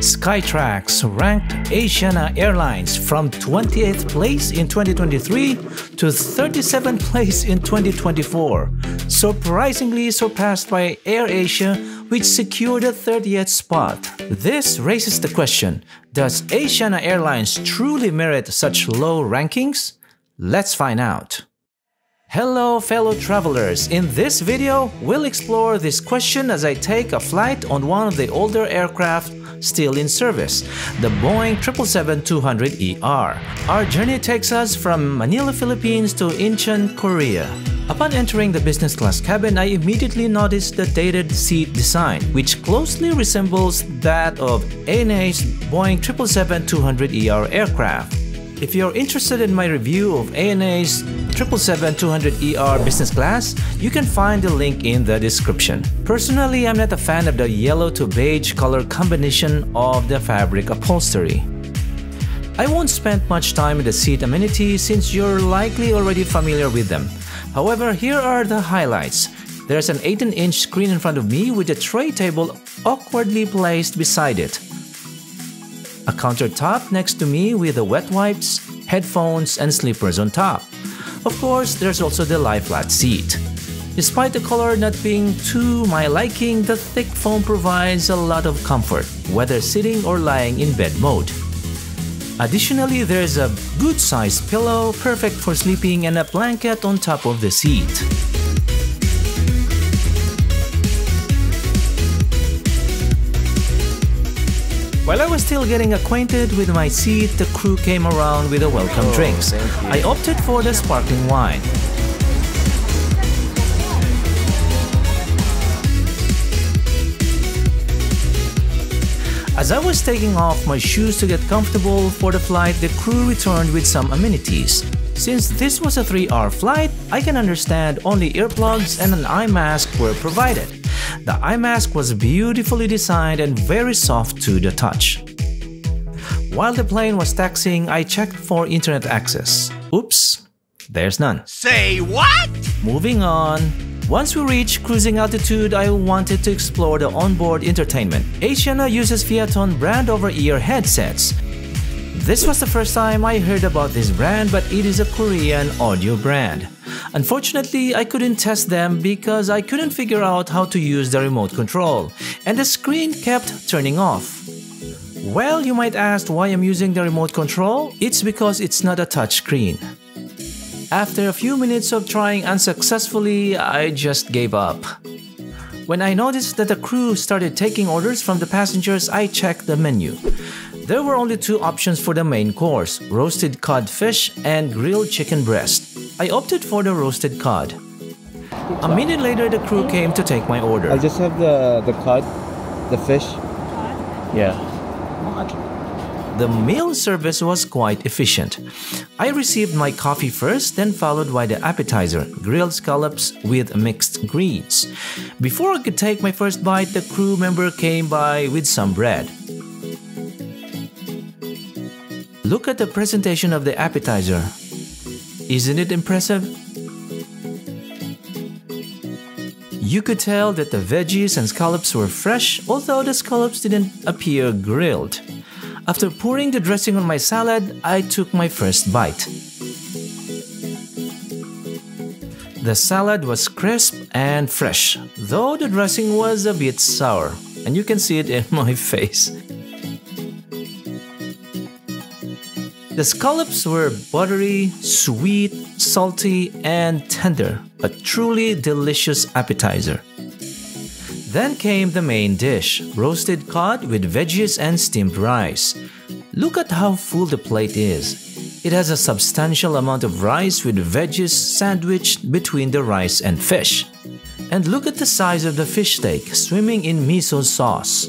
Skytrax ranked Asiana Airlines from 28th place in 2023 to 37th place in 2024, surprisingly surpassed by AirAsia, which secured the 30th spot. This raises the question, does Asiana Airlines truly merit such low rankings? Let's find out. Hello fellow travelers, in this video, we'll explore this question as I take a flight on one of the older aircraft still in service, the Boeing 777-200ER. Our journey takes us from Manila, Philippines to Incheon, Korea. Upon entering the business class cabin, I immediately noticed the dated seat design, which closely resembles that of ANA's Boeing 777-200ER aircraft. If you're interested in my review of ANA's 777-200ER business class, you can find the link in the description. Personally, I'm not a fan of the yellow to beige color combination of the fabric upholstery. I won't spend much time with the seat amenities since you're likely already familiar with them. However, here are the highlights. There's an 18-inch screen in front of me with a tray table awkwardly placed beside it. A countertop next to me with the wet wipes, headphones, and slippers on top. Of course, there's also the lie-flat seat. Despite the color not being to my liking, the thick foam provides a lot of comfort, whether sitting or lying in bed mode. Additionally, there's a good-sized pillow, perfect for sleeping, and a blanket on top of the seat. While I was still getting acquainted with my seat, the crew came around with the welcome drinks. I opted for the sparkling wine. As I was taking off my shoes to get comfortable for the flight, the crew returned with some amenities. Since this was a 3-hour flight, I can understand only earplugs and an eye mask were provided. The eye mask was beautifully designed and very soft to the touch. While the plane was taxiing, I checked for internet access. Oops, there's none. Say what? Moving on. Once we reached cruising altitude, I wanted to explore the onboard entertainment. Asiana uses Phaeton brand over-ear headsets. This was the first time I heard about this brand, but it is a Korean audio brand. Unfortunately, I couldn't test them because I couldn't figure out how to use the remote control, and the screen kept turning off. Well, you might ask why I'm using the remote control? It's because it's not a touch screen. After a few minutes of trying unsuccessfully, I just gave up. When I noticed that the crew started taking orders from the passengers, I checked the menu. There were only 2 options for the main course, roasted codfish and grilled chicken breast. I opted for the roasted cod. A minute later, the crew came to take my order. I just have the cod, the fish. Yeah. The meal service was quite efficient. I received my coffee first, then followed by the appetizer, grilled scallops with mixed greens. Before I could take my first bite, the crew member came by with some bread. Look at the presentation of the appetizer. Isn't it impressive? You could tell that the veggies and scallops were fresh, although the scallops didn't appear grilled. After pouring the dressing on my salad, I took my first bite. The salad was crisp and fresh, though the dressing was a bit sour, and you can see it in my face. The scallops were buttery, sweet, salty, and tender, a truly delicious appetizer. Then came the main dish, roasted cod with veggies and steamed rice. Look at how full the plate is. It has a substantial amount of rice with veggies sandwiched between the rice and fish. And look at the size of the fish steak swimming in miso sauce.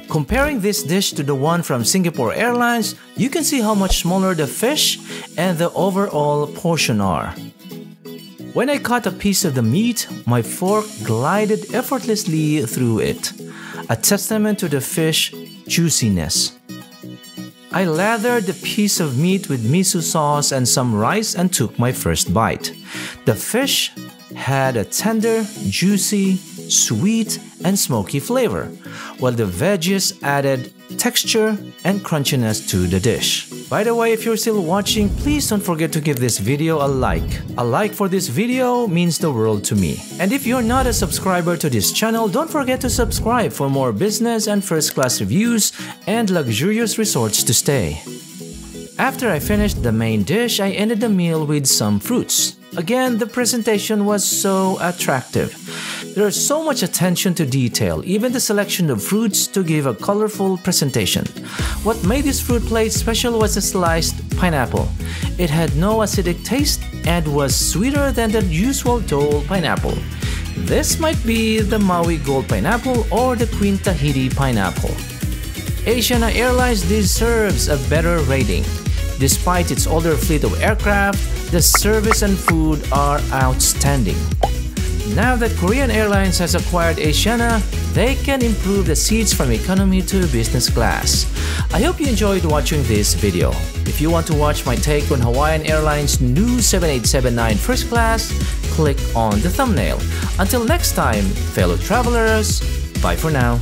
Comparing this dish to the one from Singapore Airlines, you can see how much smaller the fish and the overall portion are. When I cut a piece of the meat, my fork glided effortlessly through it, a testament to the fish juiciness. I lathered the piece of meat with miso sauce and some rice and took my first bite. The fish had a tender, juicy, sweet, and smoky flavor, while the veggies added texture, and crunchiness to the dish. By the way, if you're still watching, please don't forget to give this video a like. A like for this video means the world to me. And if you're not a subscriber to this channel, don't forget to subscribe for more business and first-class reviews and luxurious resorts to stay. After I finished the main dish, I ended the meal with some fruits. Again, the presentation was so attractive. There is so much attention to detail, even the selection of fruits to give a colorful presentation. What made this fruit plate special was the sliced pineapple. It had no acidic taste and was sweeter than the usual Dole pineapple. This might be the Maui Gold pineapple or the Queen Tahiti pineapple. Asiana Airlines deserves a better rating. Despite its older fleet of aircraft, the service and food are outstanding. Now that Korean Airlines has acquired Asiana, they can improve the seats from economy to business class. I hope you enjoyed watching this video. If you want to watch my take on Hawaiian Airlines' new 7879 first class, click on the thumbnail. Until next time, fellow travelers, bye for now.